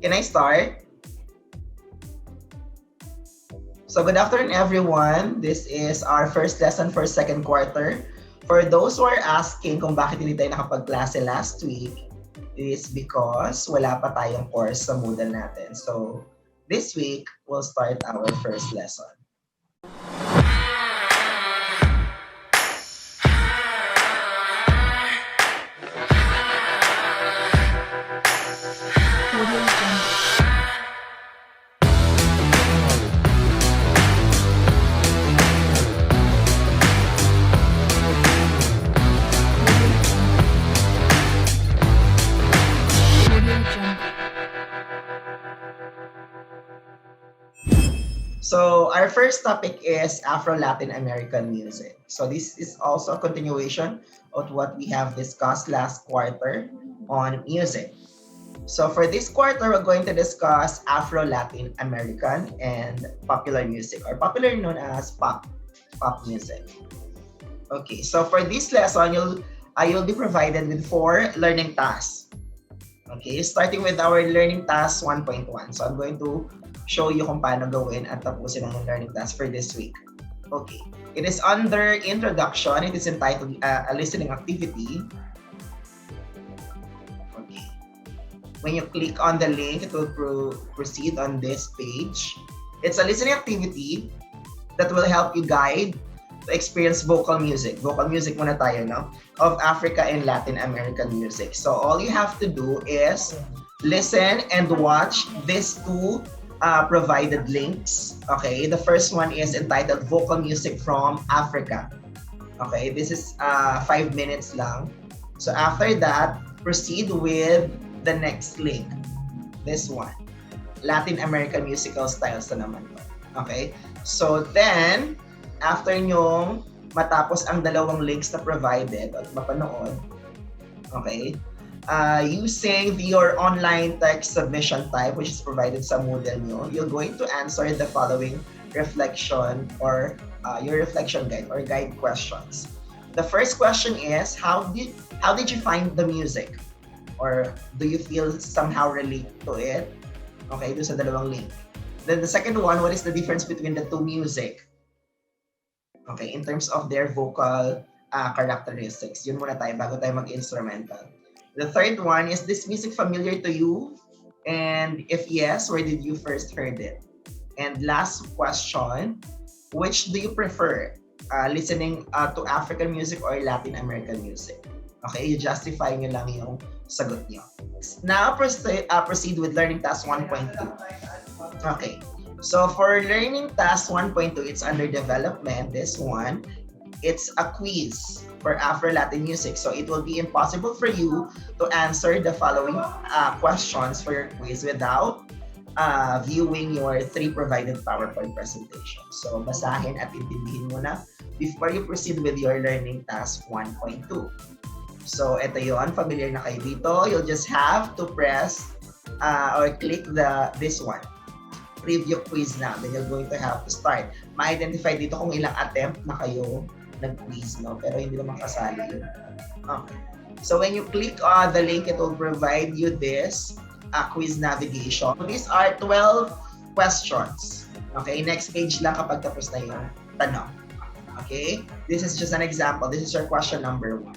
Can I start? So good afternoon, everyone. This is our first lesson for second quarter. For those who are asking kung bakit hindi tayo nakapag-klase last week, it is because wala pa tayong course sa Moodle natin. So this week, we'll start our first lesson. So our first topic is Afro-Latin American music. So this is also a continuation of what we have discussed last quarter on music. So for this quarter, we're going to discuss Afro-Latin American and popular music, or popularly known as pop music. Okay, so for this lesson, you'll be provided with 4 learning tasks. Okay, starting with our learning task 1.1. So I'm going to show you kung paano gawin at tapusin ang learning task for this week. Okay, it is under introduction. It is entitled a listening activity. Okay, when you click on the link, it will proceed on this page. It's a listening activity that will help you guide to experience vocal music. Vocal music muna tayo, no? Of Africa and Latin American music. So all you have to do is listen and watch these 2 provided links. Okay, the first one is entitled Vocal Music from Africa. Okay, this is 5 minutes lang. So after that, proceed with the next link. This one, Latin American musical styles na naman to. Okay, so then after nyong matapos ang dalawang links na provided at mapanood, okay, using your online text submission type, which is provided sa Moodle nyo, you're going to answer the following reflection or your reflection guide or guide questions. The first question is, how did you find the music? Or do you feel somehow relate to it? Okay, doon sa dalawang link. Then the second one, what is the difference between the 2 music? Okay, in terms of their vocal characteristics. Yun muna tayo bago tayo mag-instrumental. The third one, is this music familiar to you? And if yes, where did you first heard it? And last question, which do you prefer? Listening to African music or Latin American music? Okay, you justify nyo lang yung sagot nyo. Now, proceed with learning task 1.2. Okay. So for learning task 1.2, it's under development. This one, it's a quiz for Afro-Latin music. So it will be impossible for you to answer the following questions for your quiz without viewing your 3 provided PowerPoint presentations. So basahin at intindihin mo na before you proceed with your learning task 1.2. So ito yon, familiar na kayo dito. You'll just have to press or click this one, preview quiz na. Then you're going to have to start. Ma-identify dito kung ilang attempt na kayo nag-quiz, no? Pero hindi naman kasali yun. Okay. So when you click on the link, it will provide you this quiz navigation. So these are 12 questions. Okay, next page lang kapag tapos na yung tanong. Okay, this is just an example. This is your question number 1.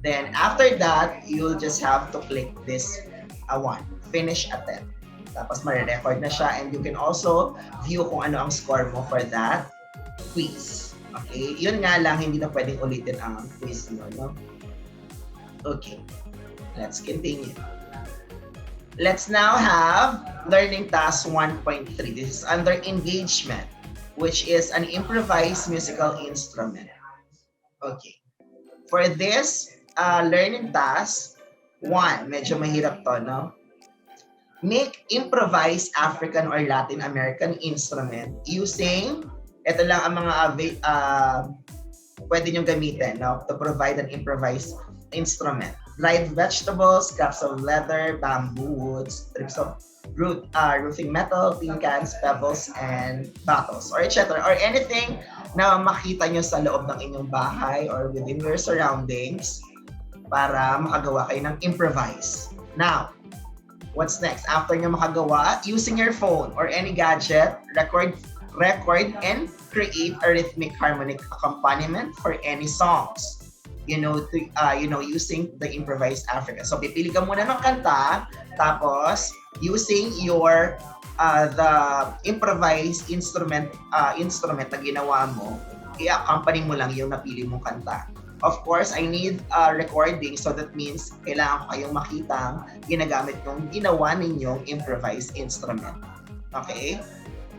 Then after that, you'll just have to click this one, finish attempt. Tapos marirecord na siya, and you can also view kung ano ang score mo for that quiz. Okay? Yun nga lang, hindi na pwedeng ulitin ang quiz nyo, no? Okay. Let's continue. Let's now have learning task 1.3. This is under engagement, which is an improvised musical instrument. Okay. For this learning task, 1, medyo mahirap to, no? Make improvised African or Latin American instrument using, ito lang ang mga pwede nyo gamitin, no, to provide an improvised instrument. Dried vegetables, scraps of leather, bamboo woods, strips of roofing metal, tin cans, pebbles, and bottles, or etc. Or anything na makita nyo sa loob ng inyong bahay or within your surroundings para makagawa kayo ng improvise. Now, What's next? After nyo makagawa, using your phone or any gadget, record and create a rhythmic harmonic accompaniment for any songs. Using the improvised Africa. So, pipili ka muna ng kanta, tapos, using your the improvised instrument na ginawa mo, i-accompany mo lang yung napili mong kanta. Of course, I need recording, so that means kailangan ko kayong makitang ginagamit yung ginawa ninyong improvised instrument. Okay?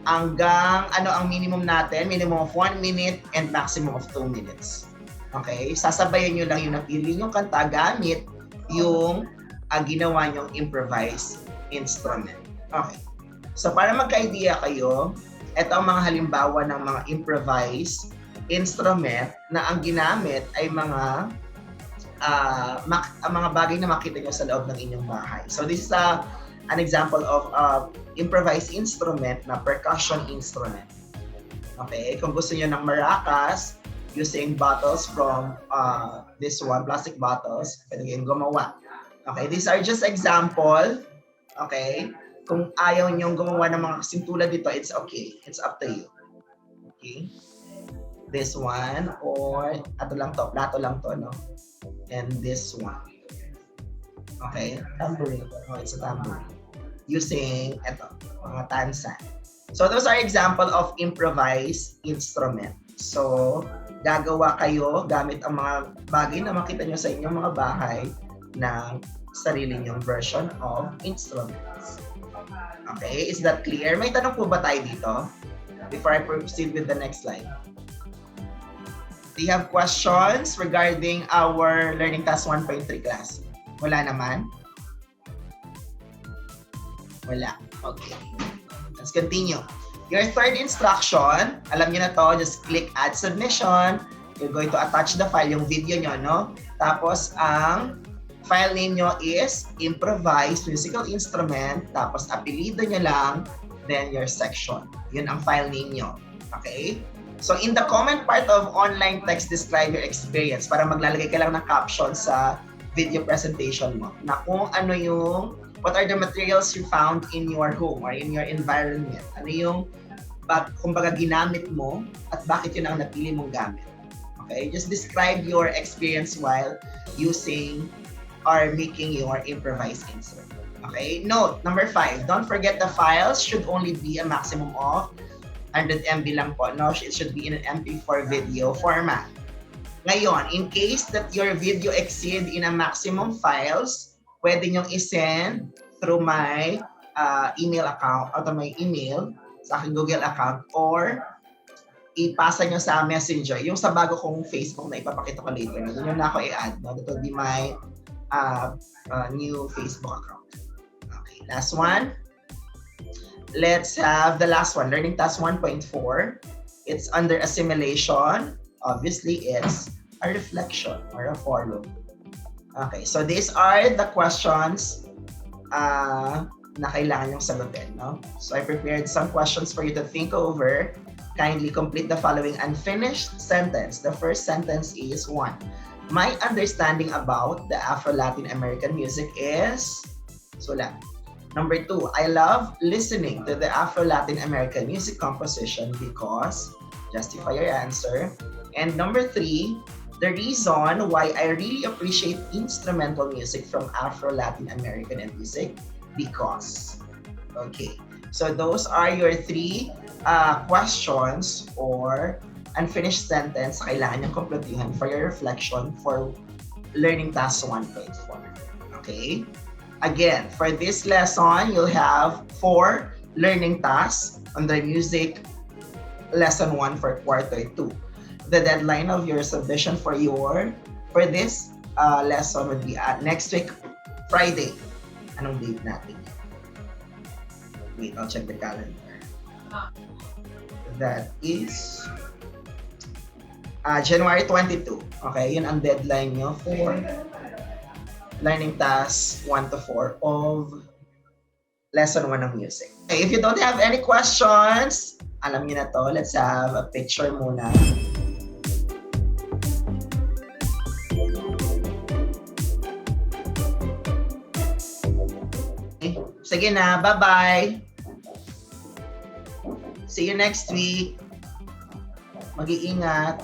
Hanggang ang minimum natin? Minimum of 1 minute and maximum of 2 minutes. Okay? Sasabayan nyo lang yung napili nyong kanta gamit yung ginawa nyong improvised instrument. Okay. So, para magka-idea kayo, ito ang mga halimbawa ng mga improvised instrument na ang ginamit ay mga bagay na makita nyo sa loob ng inyong bahay. So, this is an example of improvised instrument na percussion instrument. Okay? Kung gusto nyo ng maracas, using bottles from this one, plastic bottles, pwede kayong gumawa. Okay, these are just example. Okay, kung ayaw niyong gumawa ng mga kasing tulad dito, it's okay. It's up to you. Okay, this one, or plato lang to, no? And this one. Okay, tambourine. Oh, it's a tambourine. Using, mga tansan. So, those are example of improvised instrument. So, gagawa kayo gamit ang mga bagay na makita nyo sa inyong mga bahay ng sarili nyong version of instruments. Okay, is that clear? May tanong po ba tayo dito? Before I proceed with the next slide. Do you have questions regarding our Learning Task 1.3 class? Wala naman? Wala. Okay. Let's continue. Your third instruction, alam niyo na to, just click Add Submission. You're going to attach the file, yung video nyo, no? Tapos, ang file name nyo is Improvised Musical Instrument. Tapos, apelido nyo lang, then your section. Yun ang file name nyo. Okay? So, in the comment part of online text, describe your experience para maglalagay ka lang ng caption sa video presentation mo na kung ano yung what are the materials you found in your home or in your environment? Ano yung kumbaga ginamit mo at bakit yun ang napili mong gamit? Okay? Just describe your experience while using or making your improvised instrument. Okay? Note, number 5, don't forget the files should only be a maximum of 100 MB lang po. No, it should be in an MP4 video format. Ngayon, in case that your video exceed in a maximum files, pwede nyong isend through my email account or my email sa aking Google account or ipasa nyo sa Messenger. Yung sa bago kong Facebook na ipapakita ko later. Doon yun na ako i-add. No? That will be my new Facebook account. Okay, last one. Let's have the last one. Learning Task 1.4. It's under assimilation. Obviously, it's a reflection or a follow. Okay, so these are the questions na kailangan yung sagutin, no? So I prepared some questions for you to think over. Kindly complete the following unfinished sentence. The first sentence is 1. My understanding about the Afro-Latin American music is sulat. Number 2, I love listening to the Afro-Latin American music composition because justify your answer. And number 3, the reason why I really appreciate instrumental music from Afro-Latin American music because. Okay, so those are your 3 questions or unfinished sentence na kailangan yung kompletuhan for your reflection for Learning Task 1.4. Okay? Again, for this lesson, you'll have 4 learning tasks under music lesson 1 for quarter 2. The deadline of your submission for this lesson would be next week, Friday. Anong date natin? Wait, I'll check the calendar. That is January 22. Okay, yun ang deadline nyo for learning tasks 1 to 4 of lesson 1 of music. Okay, if you don't have any questions, alam niyo na to. Let's have a picture muna. Okay. Sige na, bye-bye. See you next week. Mag-iingat.